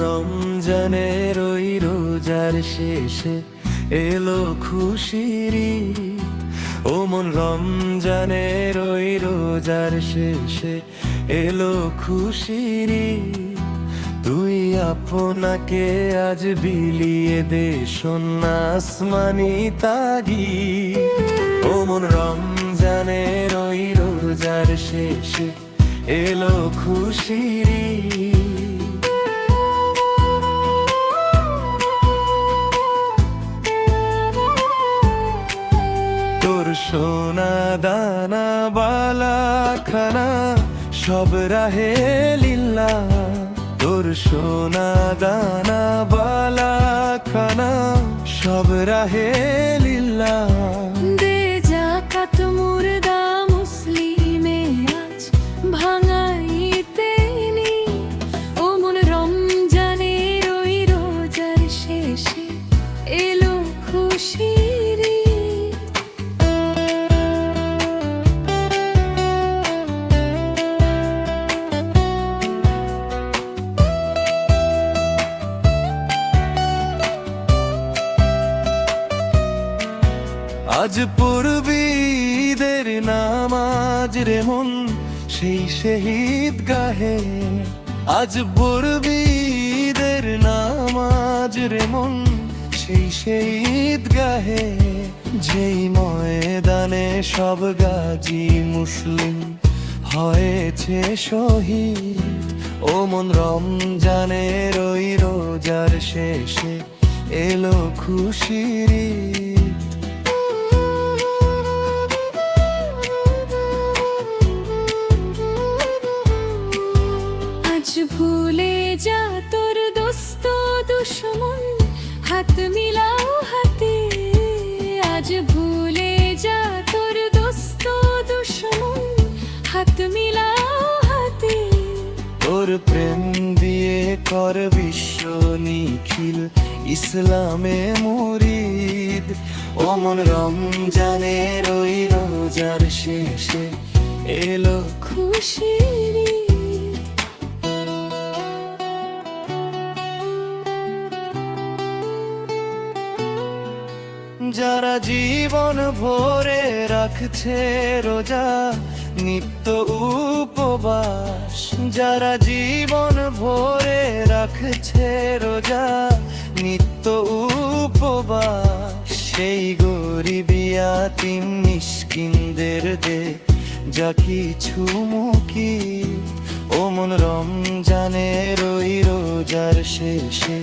রমজানের ওই রোজার শেষে এলো খুশির ঈদ। ও মন রমজানের ওই রোজার শেষে এলো খুশির ঈদ। তুই আপনাকে আজ বিলিয়ে দে সোনা আসমানি তাগিদ। ও মন রমজানের ওই রোজার শেষে এলো খুশির ঈদ। সোনা দানা বালা খানা সব রাহে লিল্লাহ। তোর সোনা দানা বালা খানা সব রাহে লিল্লাহ। দে যাকাত মুর্দা মুসলিমে আজ ভাঙাইতে নি। ও মন রমজানের ওই রোজার শেষে এলো খুশির ঈদ। আজ পড়বি ঈদের নামাজ রে মন সেই শহীদ গাহে। আজ পড়বি ঈদের নামাজ রে মন সেই শহীদ গাহে। যেই ময়দানে সব গাজী মুসলিম হয়েছে শহীদ। ও মন রমজানের ওই রোজার শেষে এলো খুশির ঈদ। ভুলে যা তোর দোস্ত দুশমন হাত মিলাও হাতে। আজ ভুলে যা তোর দোস্ত দুশমন হাত মিলাও হাতে। তোর প্রেম দিয়ে কর বিশ্ব নিখিল ইসলামে মুরিদ। ও মন রমজানের ওই রোজার শেষে এলো খুশির ঈদ। যারা জীবন ভরে রাখছে রোজা নিত্য উপবাস। যারা জীবন ভরে রাখছে রোজা নিত্য উপবাস। সেই গরিব ইয়াতীম মিসকিনদের দে যা কিছু মুখি। ও মন রমজানের ওই রোজার শেষে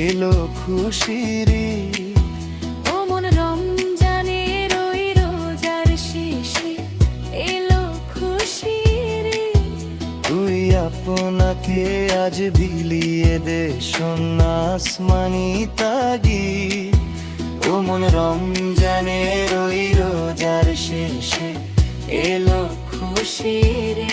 এলো খুশির ঈদ। আপনাকে আজ বিলিয়ে দে সোনা আসমানি তাগিদ। ও মন রমজানের ওই রোজার শেষে এলো খুশির ঈদ।